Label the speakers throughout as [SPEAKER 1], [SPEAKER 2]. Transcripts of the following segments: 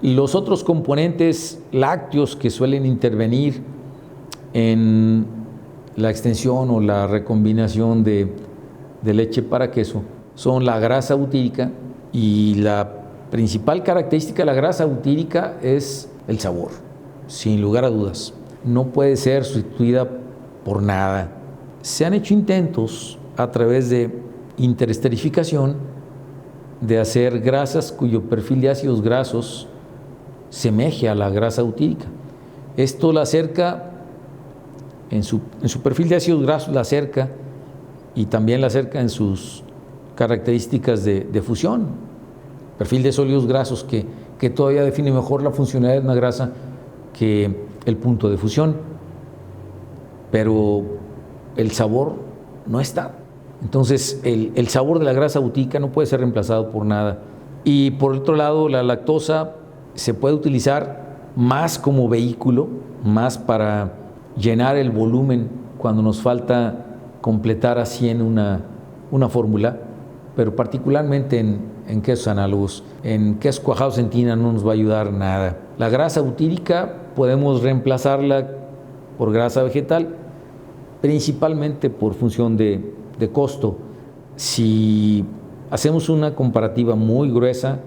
[SPEAKER 1] Los otros componentes lácteos que suelen intervenir en la extensión o la recombinación de leche para queso son la grasa butírica, y la principal característica de la grasa butírica es el sabor, sin lugar a dudas. No puede ser sustituida por nada. Se han hecho intentos a través de interesterificación de hacer grasas cuyo perfil de ácidos grasos semeje a la grasa butírica. Esto la acerca, en su perfil de ácidos grasos la acerca, y también la acerca en sus características de fusión. Perfil de sólidos grasos que todavía define mejor la funcionalidad de una grasa que el punto de fusión, pero el sabor no está. Entonces el sabor de la grasa butírica no puede ser reemplazado por nada. Y por otro lado, la lactosa se puede utilizar más como vehículo, más para llenar el volumen cuando nos falta completar a 100 una fórmula, pero particularmente en quesos análogos. En quesos cuajados en tina no nos va a ayudar nada. La grasa butírica podemos reemplazarla por grasa vegetal, principalmente por función de costo. Si hacemos una comparativa muy gruesa,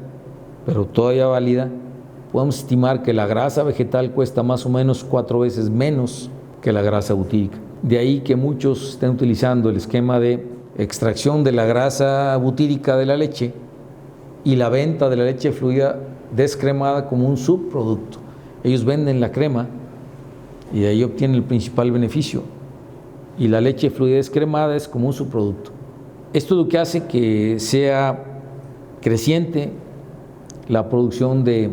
[SPEAKER 1] pero todavía válida, podemos estimar que la grasa vegetal cuesta más o menos 4 veces menos que la grasa butírica. De ahí que muchos estén utilizando el esquema de extracción de la grasa butírica de la leche y la venta de la leche fluida descremada como un subproducto. Ellos venden la crema y de ahí obtienen el principal beneficio, y la leche fluida descremada es como un subproducto. Esto es lo que hace que sea creciente la producción de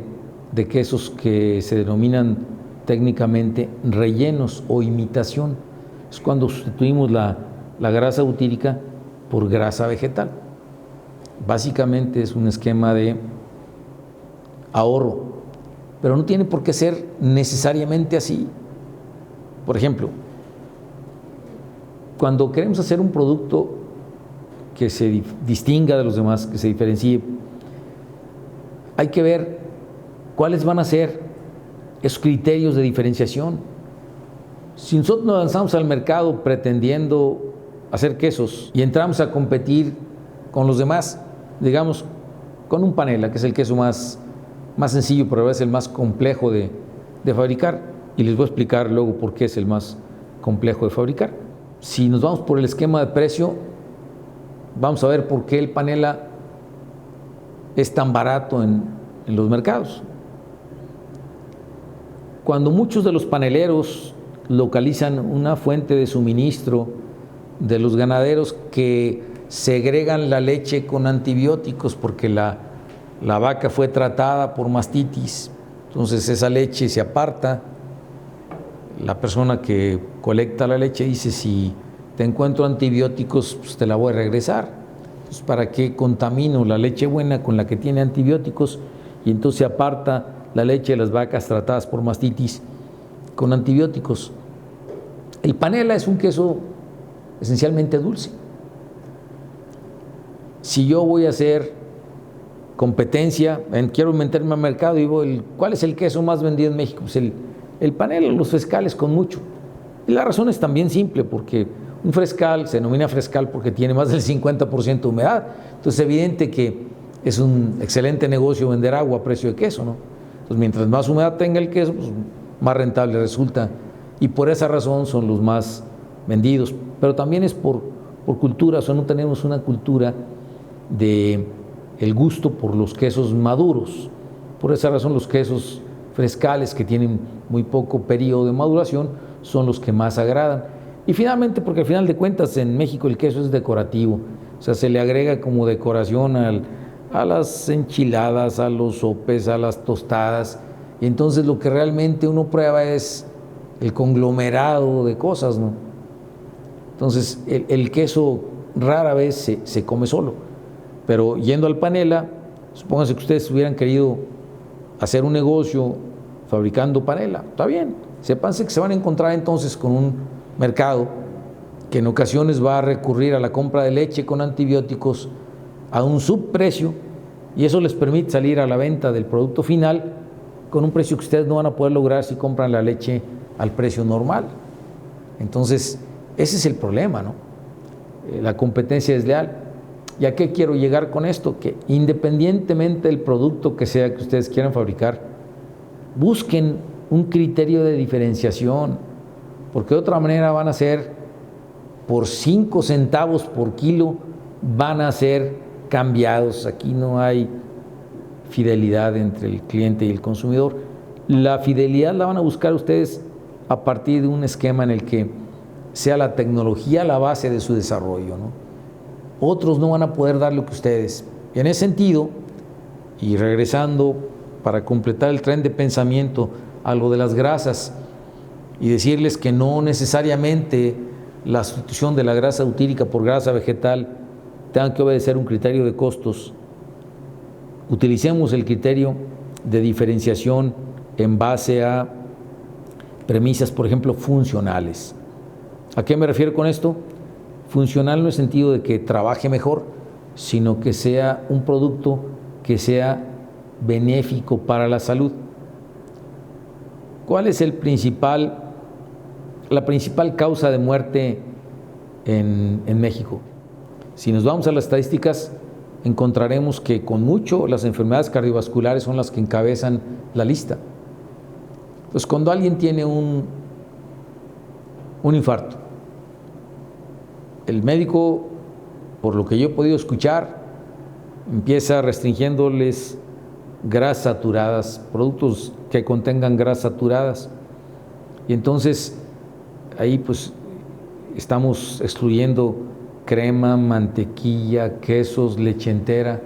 [SPEAKER 1] quesos que se denominan técnicamente rellenos o imitación. Es cuando sustituimos la grasa butírica por grasa vegetal. Básicamente es un esquema de ahorro, pero no tiene por qué ser necesariamente así. Por ejemplo, cuando queremos hacer un producto que se distinga de los demás, que se diferencie, hay que ver cuáles van a ser esos criterios de diferenciación. Si nosotros nos lanzamos al mercado pretendiendo hacer quesos y entramos a competir con los demás, digamos, con un panela, que es el queso más sencillo, pero a veces el más complejo de fabricar, y les voy a explicar luego por qué es el más complejo de fabricar. Si nos vamos por el esquema de precio, vamos a ver por qué el panela es tan barato en los mercados. Cuando muchos de los paneleros localizan una fuente de suministro de los ganaderos que segregan la leche con antibióticos porque la vaca fue tratada por mastitis, entonces esa leche se aparta, la persona que colecta la leche dice: si te encuentro antibióticos, pues te la voy a regresar. Entonces, ¿para qué contamino la leche buena con la que tiene antibióticos? Y entonces se aparta la leche de las vacas tratadas por mastitis con antibióticos. El panela es un queso esencialmente dulce. Si yo voy a hacer competencia, quiero meterme al mercado y digo, ¿cuál es el queso más vendido en México? Pues el panela, los frescales con mucho. Y la razón es también simple, porque un frescal se denomina frescal porque tiene más del 50% de humedad. Entonces es evidente que es un excelente negocio vender agua a precio de queso, ¿no? Entonces mientras más humedad tenga el queso, pues más rentable resulta, y por esa razón son los más vendidos. Pero también es por cultura, o sea, no tenemos una cultura de el gusto por los quesos maduros. Por esa razón los quesos frescales, que tienen muy poco periodo de maduración, son los que más agradan. Y finalmente, porque al final de cuentas en México el queso es decorativo, o sea, se le agrega como decoración a las enchiladas, a los sopes, a las tostadas, y entonces lo que realmente uno prueba es el conglomerado de cosas, ¿no? Entonces el queso rara vez se come solo. Pero yendo al panela, supónganse que ustedes hubieran querido hacer un negocio fabricando panela, está bien, sépanse que se van a encontrar entonces con un mercado que en ocasiones va a recurrir a la compra de leche con antibióticos a un subprecio, y eso les permite salir a la venta del producto final con un precio que ustedes no van a poder lograr si compran la leche al precio normal. Entonces, ese es el problema, ¿no? La competencia desleal. ¿Y a qué quiero llegar con esto? Que independientemente del producto que sea que ustedes quieran fabricar, busquen un criterio de diferenciación, porque de otra manera van a ser, por 5 centavos por kilo, van a ser cambiados. Aquí no hay fidelidad entre el cliente y el consumidor. La fidelidad la van a buscar ustedes a partir de un esquema en el que sea la tecnología la base de su desarrollo, ¿no? Otros no van a poder dar lo que ustedes. Y en ese sentido, y regresando para completar el tren de pensamiento a lo de las grasas y decirles que no necesariamente la sustitución de la grasa butírica por grasa vegetal tenga que obedecer un criterio de costos, utilicemos el criterio de diferenciación en base a premisas, por ejemplo, funcionales. ¿A qué me refiero con esto? Funcional no en el sentido de que trabaje mejor, sino que sea un producto que sea benéfico para la salud. ¿Cuál es la principal causa de muerte en México? Si nos vamos a las estadísticas, encontraremos que con mucho las enfermedades cardiovasculares son las que encabezan la lista. Pues cuando alguien tiene un infarto, el médico, por lo que yo he podido escuchar, empieza restringiéndoles grasas saturadas, productos que contengan grasas saturadas, y entonces ahí pues estamos excluyendo crema, mantequilla, quesos, leche entera.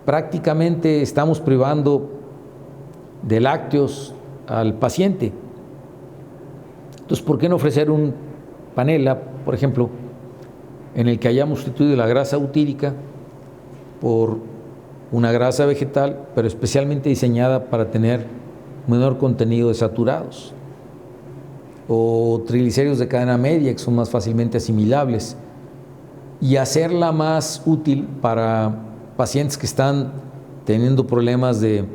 [SPEAKER 1] Prácticamente estamos privando de lácteos al paciente. Entonces, ¿por qué no ofrecer un panela, por ejemplo, en el que hayamos sustituido la grasa butírica por una grasa vegetal, pero especialmente diseñada para tener menor contenido de saturados, o triglicéridos de cadena media, que son más fácilmente asimilables, y hacerla más útil para pacientes que están teniendo problemas de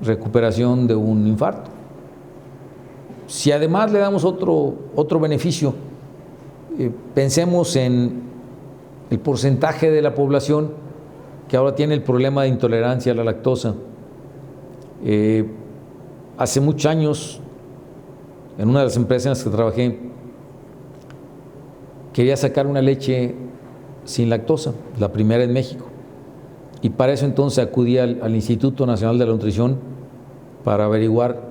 [SPEAKER 1] recuperación de un infarto? Si además le damos otro beneficio, pensemos en el porcentaje de la población que ahora tiene el problema de intolerancia a la lactosa. Hace muchos años, en una de las empresas en las que trabajé, quería sacar una leche sin lactosa, la primera en México, y para eso entonces acudí al Instituto Nacional de la Nutrición para averiguar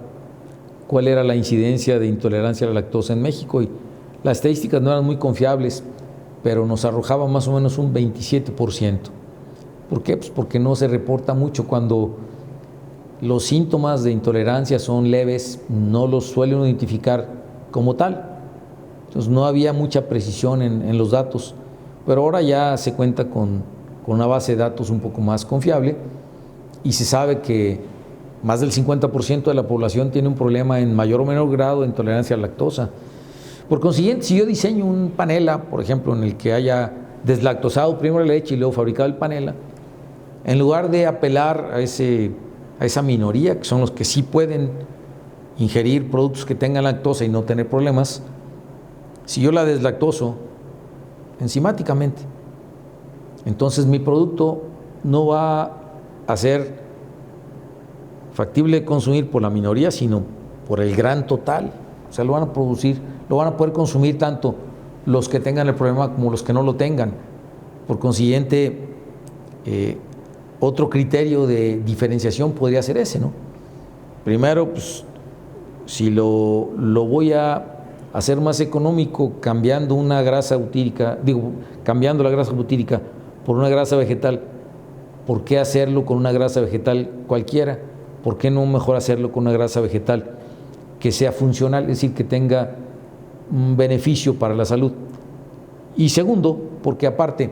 [SPEAKER 1] cuál era la incidencia de intolerancia a la lactosa en México, y las estadísticas no eran muy confiables, pero nos arrojaba más o menos un 27%. ¿Por qué? Pues porque no se reporta mucho. Cuando los síntomas de intolerancia son leves, no los suelen identificar como tal. Entonces no había mucha precisión en los datos, pero ahora ya se cuenta con una base de datos un poco más confiable, y se sabe que más del 50% de la población tiene un problema en mayor o menor grado de intolerancia a la lactosa. Por consiguiente, si yo diseño un panela, por ejemplo, en el que haya deslactosado primero la leche y luego fabricado el panela, en lugar de apelar a esa minoría, que son los que sí pueden ingerir productos que tengan lactosa y no tener problemas, si yo la deslactoso enzimáticamente, entonces mi producto no va a ser factible de consumir por la minoría, sino por el gran total. O sea, lo van a poder consumir tanto los que tengan el problema como los que no lo tengan. Por consiguiente, otro criterio de diferenciación podría ser ese, ¿no? Primero, pues, si lo voy a hacer más económico cambiando una grasa butírica, cambiando la grasa butírica por una grasa vegetal, ¿por qué hacerlo con una grasa vegetal cualquiera? ¿Por qué no mejor hacerlo con una grasa vegetal que sea funcional, es decir, que tenga un beneficio para la salud? Y segundo, porque aparte,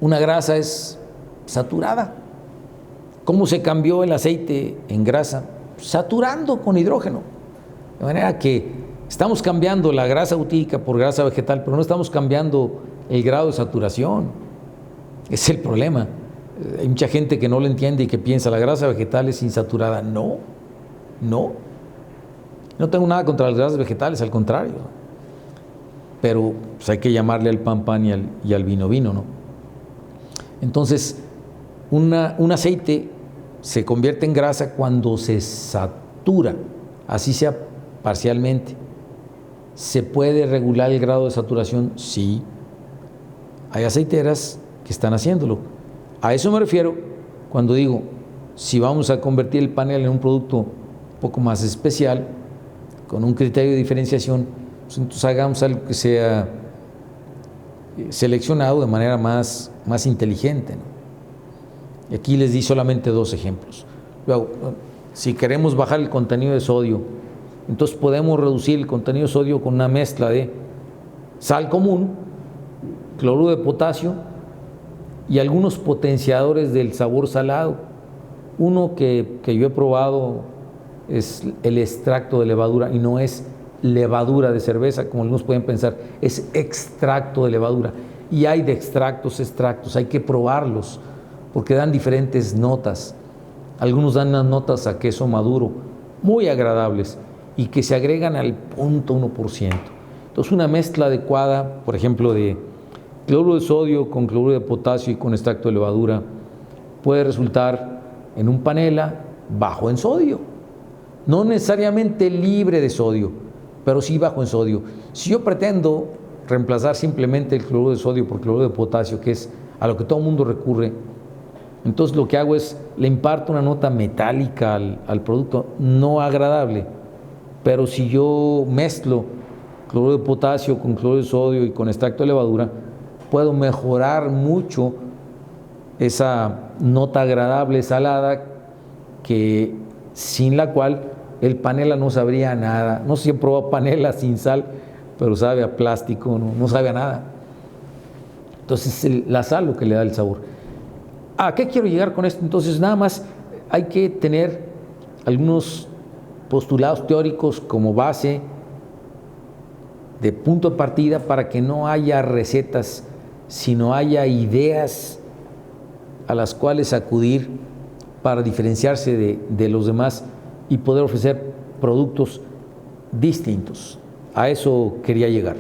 [SPEAKER 1] una grasa es saturada. ¿Cómo se cambió el aceite en grasa? Saturando con hidrógeno. De manera que estamos cambiando la grasa butírica por grasa vegetal, pero no estamos cambiando el grado de saturación. Es el problema. Hay mucha gente que no lo entiende y que piensa la grasa vegetal es insaturada. No, no. No tengo nada contra las grasas vegetales, al contrario. Pero pues, hay que llamarle al pan pan y al vino vino, ¿no? Entonces, un aceite se convierte en grasa cuando se satura, así sea parcialmente. ¿Se puede regular el grado de saturación? Sí. Hay aceiteras que están haciéndolo. A eso me refiero cuando digo, si vamos a convertir el panel en un producto un poco más especial, con un criterio de diferenciación, pues entonces hagamos algo que sea seleccionado de manera más inteligente, ¿no? Y aquí les di solamente 2 ejemplos. Luego, si queremos bajar el contenido de sodio, entonces podemos reducir el contenido de sodio con una mezcla de sal común, cloruro de potasio y algunos potenciadores del sabor salado. Uno que yo he probado es el extracto de levadura, y no es levadura de cerveza, como algunos pueden pensar, es extracto de levadura. Y hay de extractos, hay que probarlos, porque dan diferentes notas. Algunos dan unas notas a queso maduro, muy agradables, y que se agregan al 0.1%. Entonces, una mezcla adecuada, por ejemplo, de cloruro de sodio con cloruro de potasio y con extracto de levadura, puede resultar en un panela bajo en sodio. No necesariamente libre de sodio, pero sí bajo en sodio. Si yo pretendo reemplazar simplemente el cloruro de sodio por cloruro de potasio, que es a lo que todo el mundo recurre, entonces lo que hago es, le imparto una nota metálica al producto, no agradable. Pero si yo mezclo cloruro de potasio con cloruro de sodio y con extracto de levadura, puedo mejorar mucho esa nota agradable salada, que sin la cual el panela no sabría nada. No sé si he probado panela sin sal, pero sabe a plástico, no sabe a nada. Entonces es la sal lo que le da el sabor. ¿A qué quiero llegar con esto? Entonces nada más hay que tener algunos postulados teóricos como base, de punto de partida, para que no haya recetas, sino haya ideas a las cuales acudir para diferenciarse de los demás y poder ofrecer productos distintos. A eso quería llegar.